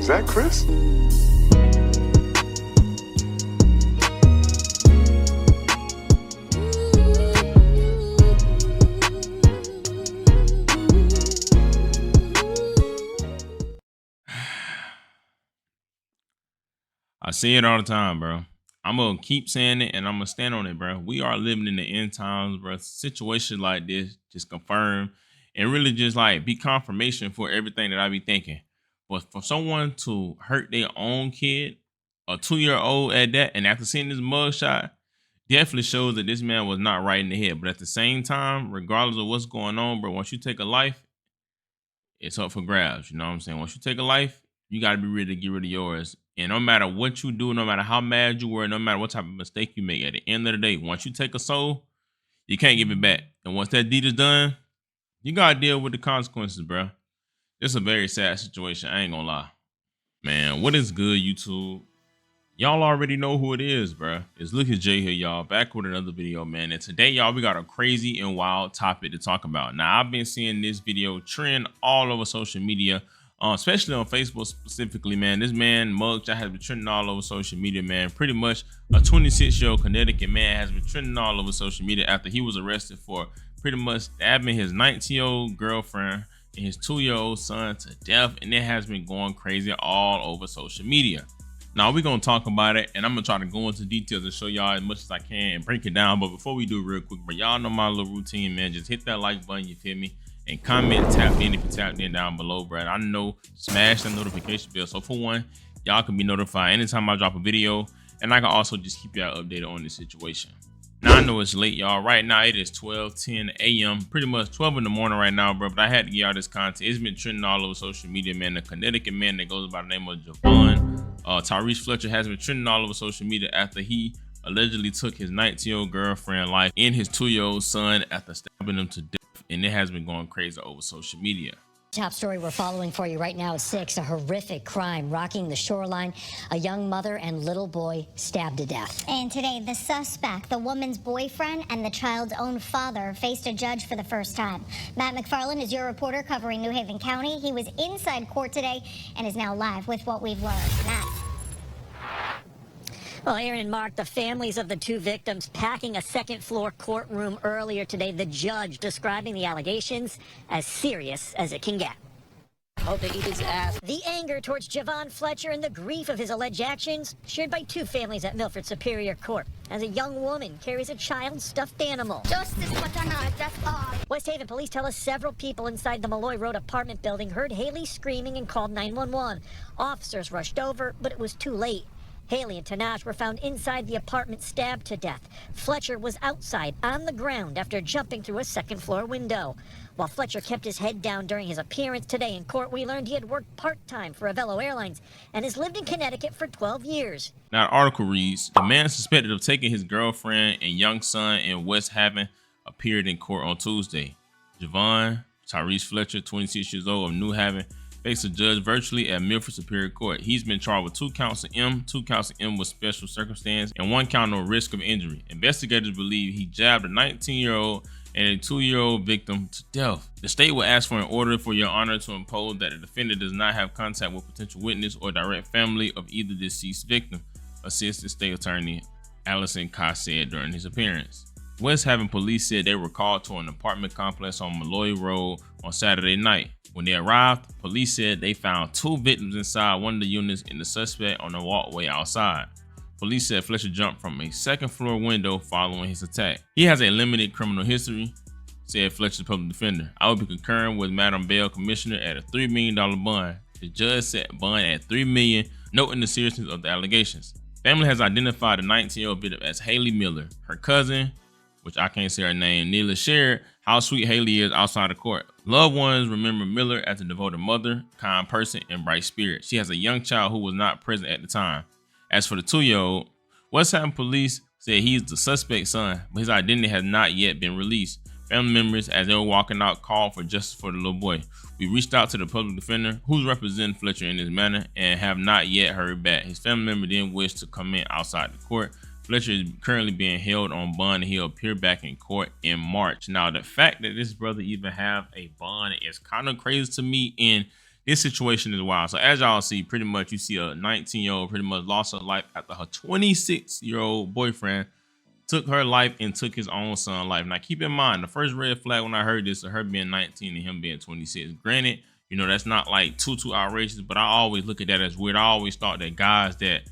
Is that Chris? I say it all the time, bro. I'm gonna keep saying it and I'm gonna stand on it, bro. We are living in the end times, bro. Situations like this just confirm and really just like be confirmation for everything that I be thinking. But for someone to hurt their own kid, a 2-year-old at that, and after seeing this mugshot, definitely shows that this man was not right in the head. But at the same time, regardless of what's going on, bro, once you take a life, it's up for grabs. You know what I'm saying? Once you take a life, you got to be ready to get rid of yours. And no matter what you do, no matter how mad you were, no matter what type of mistake you make, at the end of the day, once you take a soul, you can't give it back. And once that deed is done, you got to deal with the consequences, bro. It's a very sad situation. I ain't gonna lie. Man, what is good, YouTube? Y'all already know who it is, bro. It's Lucas J here, y'all. Back with another video, man. And today, y'all, we got a crazy and wild topic to talk about. Now, I've been seeing this video trend all over social media, especially on Facebook specifically, man. This man, mugshot, has been trending all over social media, man. Pretty much a 26-year-old Connecticut man has been trending all over social media after he was arrested for pretty much stabbing his 19-year-old girlfriend and his 2-year-old son to death. And it has been going crazy all over social media. Now, we're going to talk about it, and I'm going to try to go into details and show y'all as much as I can and break it down. But before we do real quick, but y'all know my little routine, man. Just hit that like button, you feel me? And comment, tap in if you tapped in down below, bro. I know, smash the notification bell. So for one, y'all can be notified anytime I drop a video. And I can also just keep y'all updated on this situation. Now, I know it's late, y'all. Right now, it is 12:10 a.m. Pretty much 12 in the morning right now, bro. But I had to get y'all this content. It's been trending all over social media, man. The Connecticut man that goes by the name of Javon Tyrese Fletcher has been trending all over social media after he allegedly took his 19-year-old girlfriend life and his 2-year-old son after stabbing him to death. And it has been going crazy over social media. Top story we're following for you right now at 6, a horrific crime rocking the shoreline. A young mother and little boy stabbed to death. And today, the suspect, the woman's boyfriend and the child's own father, faced a judge for the first time. Matt McFarland is your reporter covering New Haven County. He was inside court today and is now live with what we've learned. Matt. Well, Aaron and Mark, the families of the two victims packing a second-floor courtroom earlier today. The judge describing the allegations as serious as it can get. Hope they eat his ass. The anger towards Javon Fletcher and the grief of his alleged actions shared by two families at Milford Superior Court as a young woman carries a child's stuffed animal. Justice, that's all. West Haven police tell us several people inside the Malloy Road apartment building heard Haley screaming and called 911. Officers rushed over, but it was too late. Haley and Tanaj were found inside the apartment, stabbed to death. Fletcher was outside on the ground after jumping through a second-floor window. While Fletcher kept his head down during his appearance today in court, we learned he had worked part-time for Avello Airlines and has lived in Connecticut for 12 years. Now, the article reads, the man suspected of taking his girlfriend and young son in West Haven appeared in court on Tuesday. Javon Tyrese Fletcher, 26 years old, of New Haven, faced a judge virtually at Milford Superior Court. He's been charged with 2 counts of M, 2 counts of M with special circumstance, and 1 count of risk of injury. Investigators believe he jabbed a 19-year-old and a 2-year-old victim to death. The state will ask for an order for your honor to impose that the defendant does not have contact with potential witness or direct family of either deceased victim, Assistant State Attorney Allison Cox said during his appearance. West Haven police said they were called to an apartment complex on Malloy Road on Saturday night. When they arrived, police said they found 2 victims inside one of the units and the suspect on the walkway outside. Police said Fletcher jumped from a second-floor window following his attack. He has a limited criminal history, said Fletcher's public defender. I will be concurring with Madam Bail Commissioner at a $3 million bond. The judge set bond at $3 million, noting the seriousness of the allegations. Family has identified the 19-year-old victim as Haley Miller. Her cousin, which I can't say her name, Neela, shared how sweet Haley is outside of court. Loved ones remember Miller as a devoted mother, kind person, and bright spirit. She has a young child who was not present at the time. As for the 2-year-old, West Haven police said he is the suspect's son, but his identity has not yet been released. Family members, as they were walking out, called for justice for the little boy. We reached out to the public defender, who's representing Fletcher in this manner, and have not yet heard back. His family member didn't wish to comment outside the court. Fletcher is currently being held on bond and he'll appear back in court in March. Now, the fact that this brother even have a bond is kind of crazy to me, and this situation is wild. So as y'all see, pretty much you see a 19-year-old pretty much lost her life after her 26-year-old boyfriend took her life and took his own son's life. Now keep in mind, the first red flag when I heard this of her being 19 and him being 26. Granted, you know, that's not like too outrageous, but I always look at that as weird. I always thought that guys that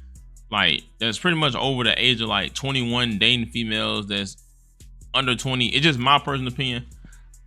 like that's pretty much over the age of like 21 dating females that's under 20. It's just my personal opinion.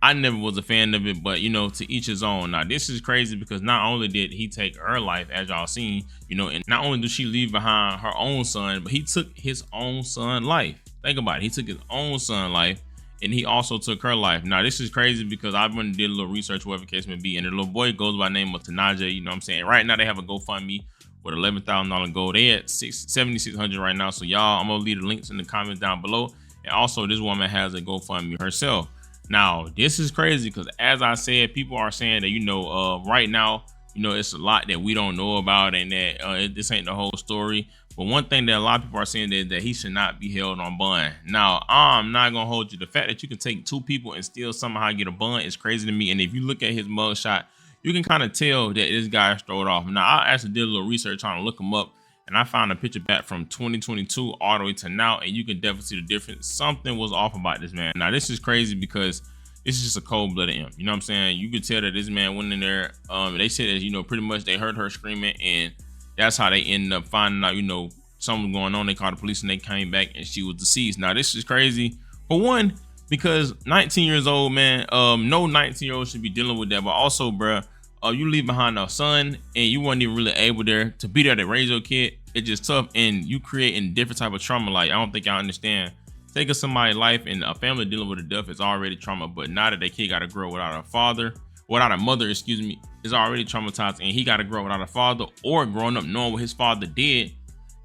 I never was a fan of it, but you know, to each his own. Now this is crazy because not only did he take her life, as y'all seen, you know, and not only did she leave behind her own son, but he took his own son's life. Think about it. He took his own son's life and he also took her life. Now this is crazy because I've been did a little research, whatever the case may be, and the little boy goes by the name of Tanaja. You know what I'm saying? Right now they have a GoFundMe with $11,000 goal. They at $7,600 right now. So y'all, I'm gonna leave the links in the comments down below. And also this woman has a GoFundMe herself. Now, this is crazy because as I said, people are saying that, you know, right now, you know, it's a lot that we don't know about and that this ain't the whole story. But one thing that a lot of people are saying is that he should not be held on bond. Now, I'm not going to hold you. The fact that you can take two people and still somehow get a bond is crazy to me. And if you look at his mugshot, you can kind of tell that this guy is thrown off. Now, I actually did a little research trying to look him up. And I found a picture back from 2022 all the way to now, and you can definitely see the difference. Something was off about this man. Now, this is crazy because this is just a cold-blooded imp. You know what I'm saying? You could tell that this man went in there. They said that, you know, pretty much they heard her screaming, and that's how they ended up finding out, you know, something was going on. They called the police, and they came back, and she was deceased. Now, this is crazy. For one, because 19 years old, man, no 19-year-old should be dealing with that. But also, bruh, you leave behind a son and you weren't even really able there to be there to raise your kid. It's just tough, and you creating different type of trauma. Like, I don't think y'all understand. Taking somebody's life and a family dealing with a death is already trauma, but now that their kid got to grow without a mother, excuse me, is already traumatized, and he got to grow without a father or growing up knowing what his father did.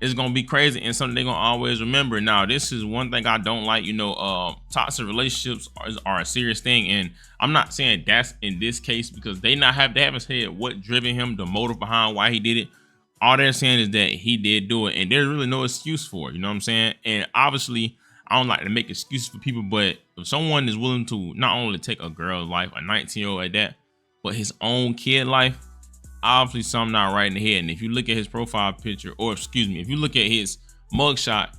It's gonna be crazy and something they're gonna always remember. Now, this is one thing I don't like. You know, toxic relationships are a serious thing, and I'm not saying that's in this case because they haven't said what driven him, the motive behind why he did it. All they're saying is that he did do it, and there's really no excuse for it. You know what I'm saying? And obviously, I don't like to make excuses for people, but if someone is willing to not only take a girl's life, a 19-year-old at that, but his own kid life, obviously something not right in the head. And if you look at his profile picture, or excuse me, if you look at his mugshot,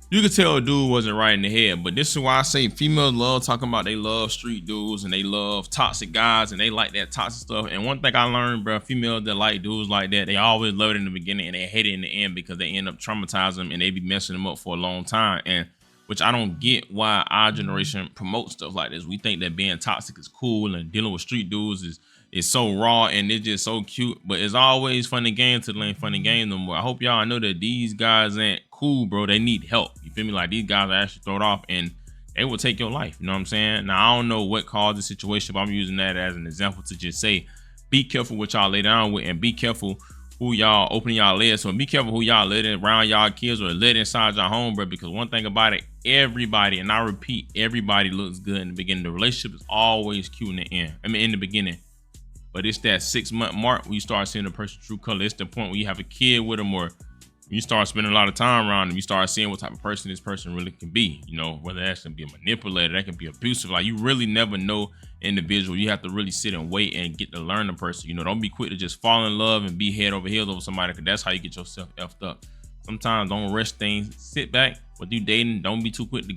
you can tell a dude wasn't right in the head. But this is why I say females love talking about they love street dudes and they love toxic guys and they like that toxic stuff. And one thing I learned, bro, females that like dudes like that, they always love it in the beginning and they hate it in the end because they end up traumatizing them and they be messing them up for a long time. And which I don't get why our generation promotes stuff like this. We think that being toxic is cool and dealing with street dudes is so raw and it's just so cute. But it's always funny game till it ain't funny game no more. I hope y'all know that these guys ain't cool, bro. They need help. You feel me? Like, these guys are actually thrown off and they will take your life. You know what I'm saying? Now, I don't know what caused the situation, but I'm using that as an example to just say, be careful what y'all lay down with and be careful who y'all opening y'all legs. So be careful who y'all let around y'all kids or let inside your home, bro. Because one thing about it, everybody, and I repeat, everybody looks good in the beginning. The relationship is always cute in the end. I mean, in the beginning. But it's that 6-month mark where you start seeing the person's true color. It's the point where you have a kid with them, or you start spending a lot of time around them. You start seeing what type of person this person really can be. You know, whether that's gonna be a manipulator, that can be abusive. Like, you really never know individual. You have to really sit and wait and get to learn the person. You know, don't be quick to just fall in love and be head over heels over somebody, because that's how you get yourself effed up. Sometimes don't rush things. Sit back. With you dating, don't be too quick to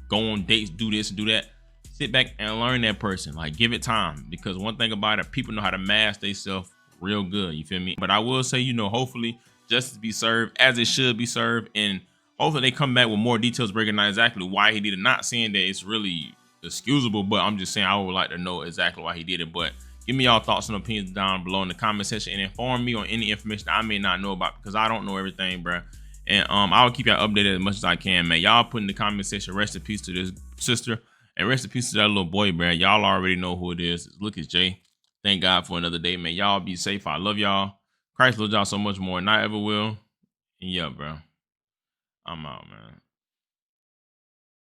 go on dates, do this and do that. Sit back and learn that person. Like, give it time, because one thing about it, people know how to mask themselves real good. You feel me? But I will say, you know, hopefully justice be served as it should be served, and hopefully they come back with more details breaking down exactly why he did it. Not saying that it's really excusable, but I'm just saying I would like to know exactly why he did it. But give me y'all thoughts and opinions down below in the comment section, and inform me on any information that I may not know about, because I don't know everything, bro. And I'll keep y'all updated as much as I can, man. Y'all put in the comment section, rest in peace to this sister, and rest in peace to that little boy, bro. Y'all already know who it is. It's Lucas J. Thank God for another day, man. Y'all be safe. I love y'all. Christ loves y'all so much more than I ever will. And yeah, bro, I'm out, man.